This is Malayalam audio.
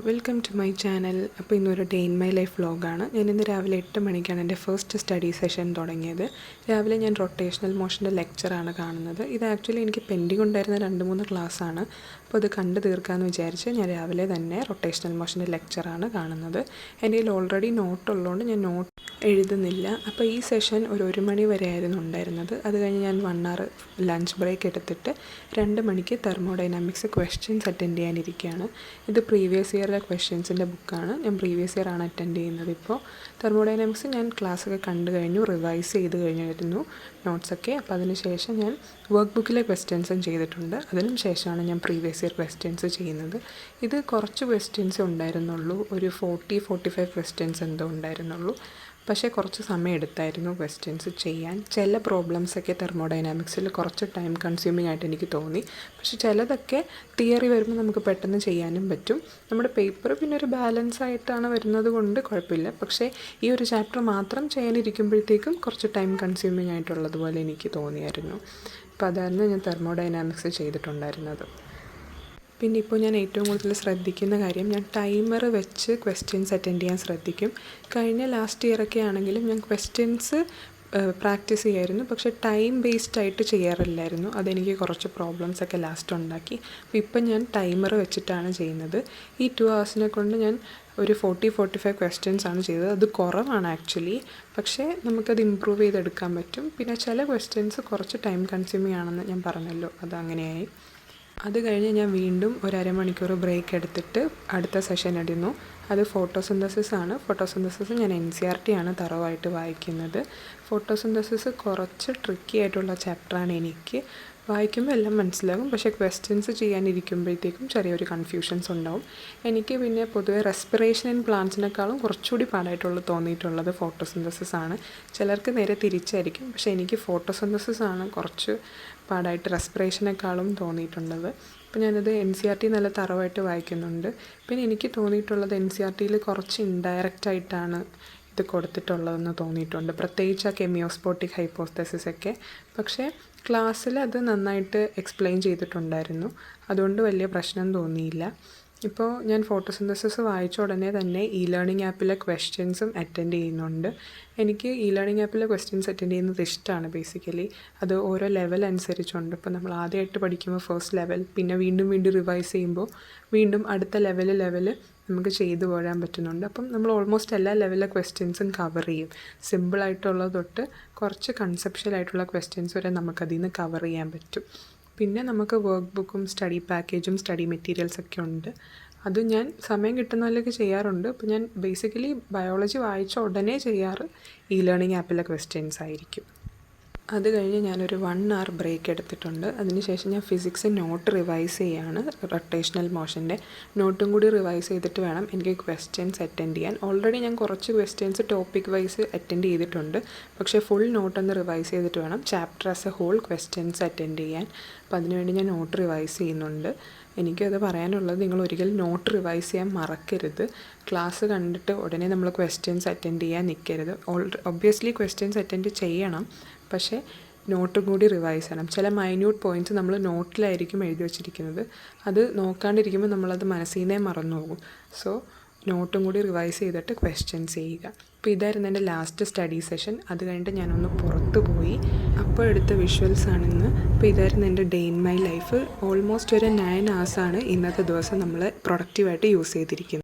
Welcome to my channel. അപ്പോൾ ഇന്നൊരു ഡേ ഇൻ മൈ ലൈഫ് വ്ലോഗാണ്. ഞാനിന്ന് രാവിലെ 8 മണിക്കാണ് എൻ്റെ ഫസ്റ്റ് സ്റ്റഡി സെഷൻ തുടങ്ങിയത്. രാവിലെ ഞാൻ റൊട്ടേഷണൽ മോഷൻ്റെ ലെക്ചറാണ് കാണുന്നത്. ഇത് ആക്ച്വലി എനിക്ക് പെൻഡിങ് ഉണ്ടായിരുന്ന 2-3 ക്ലാസ്സാണ്. അപ്പോൾ അത് കണ്ടു തീർക്കാമെന്ന് വിചാരിച്ച് ഞാൻ രാവിലെ തന്നെ റൊട്ടേഷണൽ മോഷൻ്റെ ലെക്ചറാണ് കാണുന്നത്. എൻ്റെ കയ്യിൽ ഓൾറെഡി നോട്ടുള്ളതുകൊണ്ട് ഞാൻ നോട്ട് എഴുതുന്നില്ല. അപ്പോൾ ഈ സെഷൻ ഒരു 1 മണി വരെ ആയിരുന്നു ഉണ്ടായിരുന്നത്. അത് കഴിഞ്ഞ് ഞാൻ 1 hour ലഞ്ച് ബ്രേക്ക് എടുത്തിട്ട് 2 മണിക്ക് തെർമോഡൈനാമിക്സ് ക്വസ്റ്റ്യൻസ് അറ്റൻഡ് ചെയ്യാനിരിക്കുകയാണ്. ഇത് പ്രീവിയസ് ഇയറിലെ ക്വസ്റ്റ്യൻസിൻ്റെ ബുക്കാണ്. ഞാൻ പ്രീവിയസ് ഇയർ ആണ് അറ്റൻഡ് ചെയ്യുന്നത്. ഇപ്പോൾ തെർമോഡൈനാമിക്സ് ഞാൻ ക്ലാസ്സൊക്കെ കണ്ടു കഴിഞ്ഞു, റിവൈസ് ചെയ്ത് കഴിഞ്ഞായിരുന്നു നോട്ട്സൊക്കെ. അപ്പോൾ അതിന് ശേഷം ഞാൻ വർക്ക് ബുക്കിലെ ക്വസ്റ്റ്യൻസും ചെയ്തിട്ടുണ്ട്. അതിനും ശേഷമാണ് ഞാൻ പ്രീവിയസ് ഇയർ ക്വസ്റ്റ്യൻസ് ചെയ്യുന്നത്. ഇത് കുറച്ച് ക്വസ്റ്റ്യൻസ് ഉണ്ടായിരുന്നുള്ളൂ, ഒരു 40-45 ക്വസ്റ്റ്യൻസ് എന്തോ ഉണ്ടായിരുന്നുള്ളൂ. പക്ഷേ കുറച്ച് സമയം എടുത്തായിരുന്നു ക്വസ്റ്റ്യൻസ് ചെയ്യാൻ. ചില പ്രോബ്ലംസൊക്കെ തെർമോഡൈനാമിക്സിൽ കുറച്ച് ടൈം കൺസ്യൂമിംഗ് ആയിട്ട് എനിക്ക് തോന്നി. പക്ഷേ ചിലതൊക്കെ തിയറി വരുമ്പോൾ നമുക്ക് പെട്ടെന്ന് ചെയ്യാനും പറ്റും. നമ്മുടെ പേപ്പർ പിന്നെ ഒരു ബാലൻസ് ആയിട്ടാണ് വരുന്നത് കൊണ്ട് കുഴപ്പമില്ല. പക്ഷേ ഈ ഒരു ചാപ്റ്റർ മാത്രം ചെയ്യാനിരിക്കുമ്പോഴത്തേക്കും കുറച്ച് ടൈം കൺസ്യൂമിംഗ് ആയിട്ടുള്ളതുപോലെ എനിക്ക് തോന്നിയായിരുന്നു. അപ്പോൾ അതായിരുന്നു ഞാൻ തെർമോഡൈനാമിക്സ് ചെയ്തിട്ടുണ്ടായിരുന്നത്. പിന്നെ ഇപ്പോൾ ഞാൻ ഏറ്റവും കൂടുതൽ ശ്രദ്ധിക്കുന്ന കാര്യം, ഞാൻ ടൈമർ വെച്ച് ക്വസ്റ്റ്യൻസ് അറ്റൻഡ് ചെയ്യാൻ ശ്രദ്ധിക്കും. കഴിഞ്ഞ ലാസ്റ്റ് ഇയറൊക്കെ ആണെങ്കിലും ഞാൻ ക്വസ്റ്റ്യൻസ് പ്രാക്ടീസ് ചെയ്യായിരുന്നു, പക്ഷേ ടൈം ബേസ്ഡ് ആയിട്ട് ചെയ്യാറില്ലായിരുന്നു. അതെനിക്ക് കുറച്ച് പ്രോബ്ലംസൊക്കെ ലാസ്റ്റ് ഉണ്ടാക്കി. അപ്പോൾ ഇപ്പം ഞാൻ ടൈമർ വെച്ചിട്ടാണ് ചെയ്യുന്നത്. ഈ 2 hours കൊണ്ട് ഞാൻ ഒരു 40-45 ക്വസ്റ്റ്യൻസ് ആണ് ചെയ്തത്. അത് കുറവാണ് ആക്ച്വലി, പക്ഷേ നമുക്കത് ഇമ്പ്രൂവ് ചെയ്തെടുക്കാൻ പറ്റും. പിന്നെ ചില ക്വസ്റ്റ്യൻസ് കുറച്ച് ടൈം കൺസ്യൂമിങ് ആണെന്ന് ഞാൻ പറഞ്ഞല്ലോ, അതങ്ങനെയായി. അത് കഴിഞ്ഞ് ഞാൻ വീണ്ടും ഒരു അരമണിക്കൂർ ബ്രേക്ക് എടുത്തിട്ട് അടുത്ത സെഷൻ ഇടുന്നു. അത് ഫോട്ടോസിന്തസിസ് ആണ്. ഫോട്ടോസിന്തസിസ് ഞാൻ NCERT ആണ് തറവായിട്ട് വായിക്കുന്നത്. ഫോട്ടോസിന്തസിസ് കുറച്ച് ട്രിക്കി ആയിട്ടുള്ള ചാപ്റ്ററാണ്. എനിക്ക് വായിക്കുമ്പോൾ എല്ലാം മനസ്സിലാകും, പക്ഷേ ക്വസ്റ്റ്യൻസ് ചെയ്യാനിരിക്കുമ്പോഴത്തേക്കും ചെറിയൊരു കൺഫ്യൂഷൻസ് ഉണ്ടാവും. എനിക്ക് പിന്നെ പൊതുവെ റെസ്പിറേഷൻ ഇൻ പ്ലാന്റ്സിനേക്കാളും കുറച്ചുകൂടി പാടായിട്ടുള്ള തോന്നിയിട്ടുള്ളത് ഫോട്ടോസിന്തസിസ് ആണ്. ചിലർക്ക് നേരെ തിരിച്ചായിരിക്കും, പക്ഷേ എനിക്ക് ഫോട്ടോസിന്തസിസ് ആണ് കുറച്ച് പാടായിട്ട് റെസ്പിറേഷനേക്കാളും തോന്നിയിട്ടുള്ളത്. അപ്പോൾ ഞാനത് NCERT നല്ല തറവായിട്ട് വായിക്കുന്നുണ്ട്. പിന്നെ എനിക്ക് തോന്നിയിട്ടുള്ളത് NCERTയിൽ കുറച്ച് ഇൻഡയറക്റ്റായിട്ടാണ് ഇത് കൊടുത്തിട്ടുള്ളതെന്ന് തോന്നിയിട്ടുണ്ട്, പ്രത്യേകിച്ച് ആ കെമിയോസ്പോട്ടിക് ഹൈപ്പോസ്തെസിസ് ഒക്കെ. പക്ഷേ ക്ലാസ്സിൽ അത് നന്നായിട്ട് എക്സ്പ്ലെയിൻ ചെയ്തിട്ടുണ്ടായിരുന്നു, അതുകൊണ്ട് വലിയ പ്രശ്നം തോന്നിയില്ല. ഇപ്പോൾ ഞാൻ ഫോട്ടോസിന്തസിസ് വായിച്ച ഉടനെ തന്നെ ലേണിംഗ് ആപ്പിലെ ക്വസ്റ്റ്യൻസും അറ്റൻഡ് ചെയ്യുന്നുണ്ട്. എനിക്ക് ലേണിംഗ് ആപ്പിലെ ക്വസ്റ്റ്യൻസ് അറ്റൻഡ് ചെയ്യുന്നത് ഇഷ്ടമാണ് ബേസിക്കലി. അത് ഓരോ ലെവൽ അനുസരിച്ചുണ്ട്. ഇപ്പോൾ നമ്മൾ ആദ്യമായിട്ട് പഠിക്കുമ്പോൾ ഫസ്റ്റ് ലെവൽ, പിന്നെ വീണ്ടും റിവൈസ് ചെയ്യുമ്പോൾ വീണ്ടും അടുത്ത ലെവൽ നമുക്ക് ചെയ്തു പോരാൻ പറ്റുന്നുണ്ട്. അപ്പം നമ്മൾ ഓൾമോസ്റ്റ് എല്ലാ ലെവലിലെ ക്വസ്റ്റ്യൻസും കവർ ചെയ്യും. സിമ്പിളായിട്ടുള്ളത് തൊട്ട് കുറച്ച് കൺസെപ്ഷ്യൽ ആയിട്ടുള്ള ക്വസ്റ്റ്യൻസ് വരെ നമുക്കതിൽ നിന്ന് കവർ ചെയ്യാൻ പറ്റും. പിന്നെ നമുക്ക് വർക്ക് ബുക്കും സ്റ്റഡി പാക്കേജും സ്റ്റഡി മെറ്റീരിയൽസൊക്കെ ഉണ്ട്. അത് ഞാൻ സമയം കിട്ടുന്ന പോലെയൊക്കെ ചെയ്യാറുണ്ട്. അപ്പോൾ ഞാൻ ബേസിക്കലി ബയോളജി വായിച്ച ഉടനെ ചെയ്യാറ് ലേണിംഗ് ആപ്പിലെ ക്വസ്റ്റ്യൻസ് ആയിരിക്കും. അത് കഴിഞ്ഞ് ഞാനൊരു 1 hour ബ്രേക്ക് എടുത്തിട്ടുണ്ട്. അതിനുശേഷം ഞാൻ ഫിസിക്സ് നോട്ട് റിവൈസ് ചെയ്യാണ്. റൊട്ടേഷണൽ മോഷൻ്റെ നോട്ടും കൂടി റിവൈസ് ചെയ്തിട്ട് വേണം എനിക്ക് ക്വസ്റ്റ്യൻസ് അറ്റൻഡ് ചെയ്യാൻ. ഓൾറെഡി ഞാൻ കുറച്ച് ക്വസ്റ്റ്യൻസ് ടോപ്പിക് വൈസ് അറ്റൻഡ് ചെയ്തിട്ടുണ്ട്, പക്ഷേ ഫുൾ നോട്ടൊന്ന് റിവൈസ് ചെയ്തിട്ട് വേണം chapter as a whole questions attend ചെയ്യാൻ. അപ്പോൾ അതിനുവേണ്ടി ഞാൻ നോട്ട് റിവൈസ് ചെയ്യുന്നുണ്ട്. എനിക്കത് പറയാനുള്ളത്, നിങ്ങൾ ഒരിക്കലും നോട്ട് റിവൈസ് ചെയ്യാൻ മറക്കരുത്. ക്ലാസ് കണ്ടിട്ട് ഉടനെ നമ്മൾ ക്വസ്റ്റ്യൻസ് അറ്റൻഡ് ചെയ്യാൻ നിൽക്കരുത്. ഒബ്വിയസ്ലി ക്വസ്റ്റ്യൻസ് അറ്റൻഡ് ചെയ്യണം, പക്ഷേ നോട്ടും കൂടി റിവൈസ് ചെയ്യണം. ചില മൈന്യൂട്ട് പോയിൻറ്റ്സ് നമ്മൾ നോട്ടിലായിരിക്കും എഴുതി വച്ചിരിക്കുന്നത്, അത് നോക്കാണ്ടിരിക്കുമ്പോൾ നമ്മളത് മനസ്സിൽ നിന്നേ മറന്നു പോകും. സോ നോട്ടും കൂടി റിവൈസ് ചെയ്തിട്ട് ക്വസ്റ്റ്യൻസ് ചെയ്യുക. അപ്പോൾ ഇതായിരുന്നു എൻ്റെ ലാസ്റ്റ് സ്റ്റഡി സെഷൻ. അത് കഴിഞ്ഞിട്ട് ഞാനൊന്ന് പുറത്ത് പോയി, അപ്പോൾ എടുത്ത വിഷ്വൽസാണിന്ന്. അപ്പോൾ ഇതായിരുന്നു എൻ്റെ day in my life. Almost ഒരു 9 hours ഇന്നത്തെ ദിവസം നമ്മൾ പ്രൊഡക്റ്റീവായിട്ട് യൂസ് ചെയ്തിരിക്കുന്നത്.